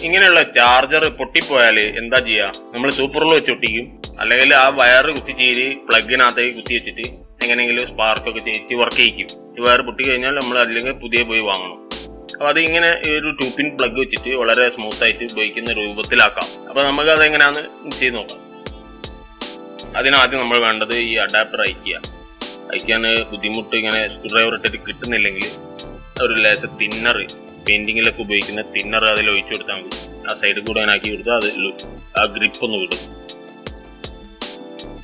ഇങ്ങനെയുള്ള ചാർജർ പൊട്ടിപ്പോയാൽ എന്താ ചെയ്യുക? നമ്മൾ സൂപ്പറിൽ വെച്ച് ഒട്ടിക്കും, അല്ലെങ്കിൽ ആ വയറ് കുത്തിച്ചേരി പ്ലഗിനകത്തേക്ക് കുത്തി വെച്ചിട്ട് എങ്ങനെയെങ്കിലും സ്പാർക്കൊക്കെ ചേച്ചി വർക്ക് ചെയ്യിക്കും. ഈ വയർ പൊട്ടി കഴിഞ്ഞാൽ നമ്മൾ അല്ലെങ്കിൽ പുതിയ പോയി വാങ്ങണം. അപ്പോൾ അത് ഇങ്ങനെ ഒരു 2 പിൻ പ്ലഗ് വെച്ചിട്ട് വളരെ സ്മൂത്തായിട്ട് ഉപയോഗിക്കുന്ന രൂപത്തിലാക്കാം. അപ്പോൾ നമുക്ക് അതെങ്ങനെയാണെന്ന് ചെയ്ത് നോക്കാം. അതിനാദ്യം നമ്മൾ വേണ്ടത് ഈ അഡാപ്റ്റർ അയക്കാൻ ബുദ്ധിമുട്ട്, ഇങ്ങനെ സ്ക്രൂ ഡ്രൈവർ ഇട്ടിട്ട് കിട്ടുന്നില്ലെങ്കിൽ ഒരു ലേശം തിന്നർ, പെയിന്റിങ്ങിലൊക്കെ ഉപയോഗിക്കുന്ന തിന്നർ അതിൽ ഒഴിച്ചു കൊടുത്താൽ മതി. ആ സൈഡിൽ കൂടെ ആക്കി കൊടുത്താൽ അത് ആ ഗ്രിപ്പ് ഒന്ന് വിടും.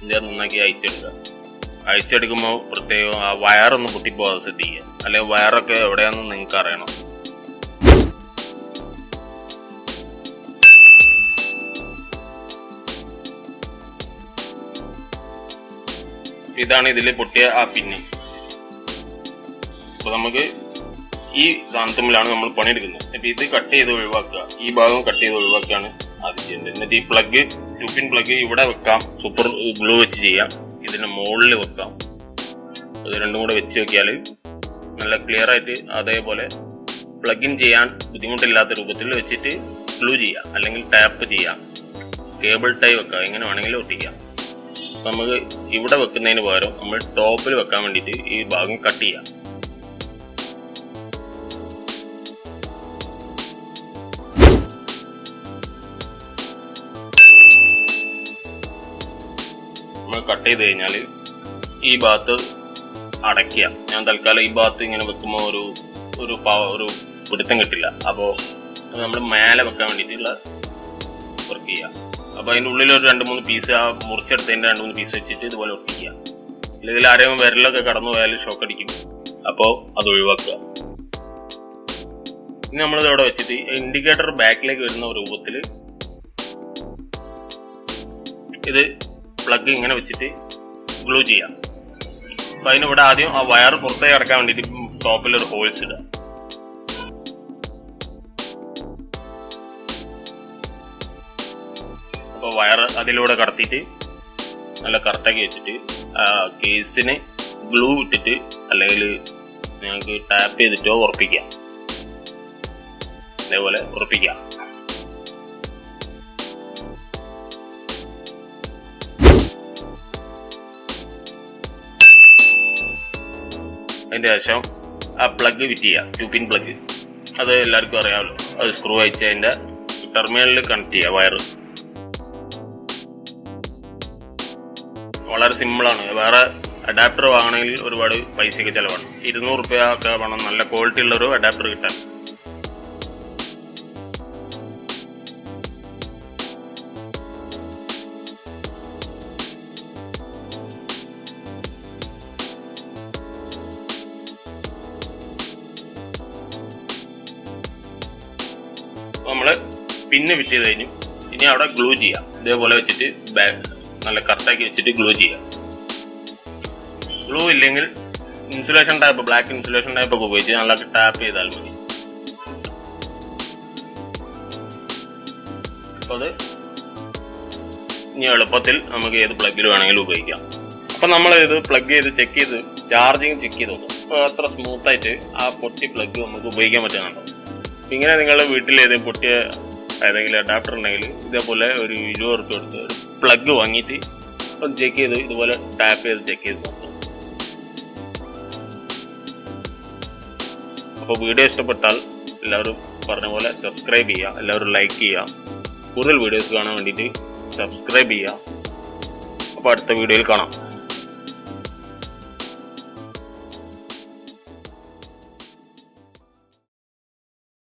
ഇത് നന്നാക്കി അയച്ചെടുക്കുമ്പോൾ പ്രത്യേകം ആ വയറൊന്ന് പൊട്ടിപ്പോകാതെ ശ്രദ്ധിക്കുക, അല്ലെങ്കിൽ വയറൊക്കെ എവിടെയാണെന്ന് നിങ്ങൾക്ക് അറിയണം. ഇതാണ് ഇതിൽ പൊട്ടിയ ആ പിന്ന്. അപ്പൊ നമുക്ക് ഈ സാധനത്തിലാണ് നമ്മൾ പണിയെടുക്കുന്നത്. എന്നിട്ട് ഇത് കട്ട് ചെയ്ത് ഒഴിവാക്കുക, ഈ ഭാഗം കട്ട് ചെയ്ത് ഒഴിവാക്കുകയാണ് ആദ്യം ചെയ്യുന്നത്. എന്നിട്ട് ഈ പ്ലഗ് 2 പിൻ പ്ലഗ് ഇവിടെ വെക്കാം, സൂപ്പർ ഗ്ലൂ വെച്ച് ചെയ്യാം, ഇതിന്റെ മുകളിൽ വെക്കാം. ഇത് രണ്ടും കൂടെ വെച്ച് നോക്കിയാൽ നല്ല ക്ലിയർ ആയിട്ട് അതേപോലെ പ്ലഗ് ഇൻ ചെയ്യാൻ ബുദ്ധിമുട്ടില്ലാത്ത രൂപത്തിൽ വെച്ചിട്ട് ഗ്ലൂ ചെയ്യാം, അല്ലെങ്കിൽ ടാപ്പ് ചെയ്യാം, കേബിൾ ടൈ വെക്കാം, എങ്ങനെ വേണമെങ്കിലും ഒട്ടിക്കാം. നമുക്ക് ഇവിടെ വെക്കുന്നതിന് പകരം നമ്മൾ ടോപ്പിൽ വെക്കാൻ വേണ്ടിയിട്ട് ഈ ഭാഗം കട്ട് ചെയ്യാം. നമ്മൾ കട്ട് ചെയ്ത് കഴിഞ്ഞാൽ ഈ ഭാഗത്ത് അടയ്ക്കുക. ഞാൻ തൽക്കാലം ഈ ഭാഗത്ത് ഇങ്ങനെ വെക്കുമ്പോൾ ഒരു പിടുത്തം കിട്ടില്ല. അപ്പോൾ നമ്മൾ മേലെ വെക്കാൻ വേണ്ടിയിട്ടുള്ള വർക്ക് ചെയ്യാം. അപ്പോൾ അതിൻ്റെ ഉള്ളിൽ ഒരു 2-3 പീസ്, ആ മുറിച്ചെടുത്തതിൻ്റെ 2-3 പീസ് വെച്ചിട്ട് ഇതുപോലെ ഒട്ടിക്കുക. അല്ലെങ്കിൽ ആരെയും വിരലൊക്കെ കടന്നു പോയാലും ഷോക്ക് അടിക്കും. അപ്പോൾ അത് ഒഴിവാക്കുക. ഇനി നമ്മളിത് അവിടെ വെച്ചിട്ട് ഇൻഡിക്കേറ്റർ ബാക്കിലേക്ക് വരുന്ന രൂപത്തിൽ ഇത് പ്ലഗ് ഇങ്ങനെ വെച്ചിട്ട് ഗ്ലൂ ചെയ്യാം. അപ്പോൾ അതിനിവിടെ ആദ്യം ആ വയർ പുറത്തേക്ക് അടക്കാൻ വേണ്ടിയിട്ട് ടോപ്പിലൊരു ഹോൾസ് ഇടുക. അപ്പോൾ വയർ അതിലൂടെ കടത്തിയിട്ട് നല്ല കറക്റ്റാക്കി വെച്ചിട്ട് കേസിന് ഗ്ലൂ ഇട്ടിട്ട് അല്ലെങ്കിൽ ഞങ്ങൾക്ക് ടാപ്പ് ചെയ്തിട്ടോ ഉറപ്പിക്കാം. അതേപോലെ ഉറപ്പിക്കാം. അതിൻ്റെ ശേഷം ആ പ്ലഗ് ഫിറ്റ് ചെയ്യാം, 2 പിൻ പ്ലഗ്. അത് എല്ലാവർക്കും അറിയാമല്ലോ. അത് സ്ക്രൂ അയച്ച് അതിൻ്റെ ടെർമിനലിൽ കണക്ട് ചെയ്യുക വയർ. വളരെ സിമ്പിളാണ്. വേറെ അഡാപ്റ്റർ വാങ്ങണമെങ്കിൽ ഒരുപാട് പൈസയൊക്കെ ചിലവാണ്. 200 രൂപ ഒക്കെ വേണം നല്ല ക്വാളിറ്റി ഉള്ളൊരു അഡാപ്റ്റർ കിട്ടാൻ. നമ്മൾ പിന്ന് ഫിറ്റ് ചെയ്ത് കഴിഞ്ഞു. ഇനി അവിടെ ഗ്ലൂ ചെയ്യാം. ഇതേപോലെ വെച്ചിട്ട് നല്ല കറക്റ്റാക്കി വെച്ചിട്ട് ഗ്ലൂ ചെയ്യാം. ഗ്ലൂ ഇല്ലെങ്കിൽ insulation type, black insulation type ഒക്കെ ഉപയോഗിച്ച് നല്ല ടാപ്പ് ചെയ്താൽ മതി. അപ്പോൾ അത് ഇനി എളുപ്പത്തിൽ നമുക്ക് ഏത് പ്ലഗിൽ വേണമെങ്കിലും ഉപയോഗിക്കാം. അപ്പം നമ്മൾ ഇത് പ്ലഗ് ചെയ്ത് ചെക്ക് ചെയ്ത് ചാർജിങ് ചെക്ക് ചെയ്ത് നോക്കും. അപ്പോൾ അത്ര സ്മൂത്തായിട്ട് ആ പൊട്ടി പ്ലഗ് നമുക്ക് ഉപയോഗിക്കാൻ പറ്റുന്നുണ്ടോ. ഇങ്ങനെ നിങ്ങൾ വീട്ടിൽ പൊട്ടിയ ഏതെങ്കിലും അഡാപ്റ്റർ ഉണ്ടെങ്കിൽ ഇതേപോലെ ഒരു 20 രൂപ കൊടുത്ത് ഒരു പ്ലഗ് വാങ്ങിയിട്ട് ഒന്ന് ചെക്ക് ചെയ്ത് ഇതുപോലെ ടാപ്പ് ചെയ്ത് ചെക്ക് ചെയ്ത് നോക്കുക. അപ്പോൾ വീഡിയോ ഇഷ്ടപ്പെട്ടാൽ എല്ലാവരും പറഞ്ഞ പോലെ സബ്സ്ക്രൈബ് ചെയ്യുക, എല്ലാവരും ലൈക്ക് ചെയ്യുക. കൂടുതൽ വീഡിയോസ് കാണാൻ വേണ്ടിയിട്ട് സബ്സ്ക്രൈബ് ചെയ്യുക. അപ്പോൾ അടുത്ത വീഡിയോയിൽ കാണാം.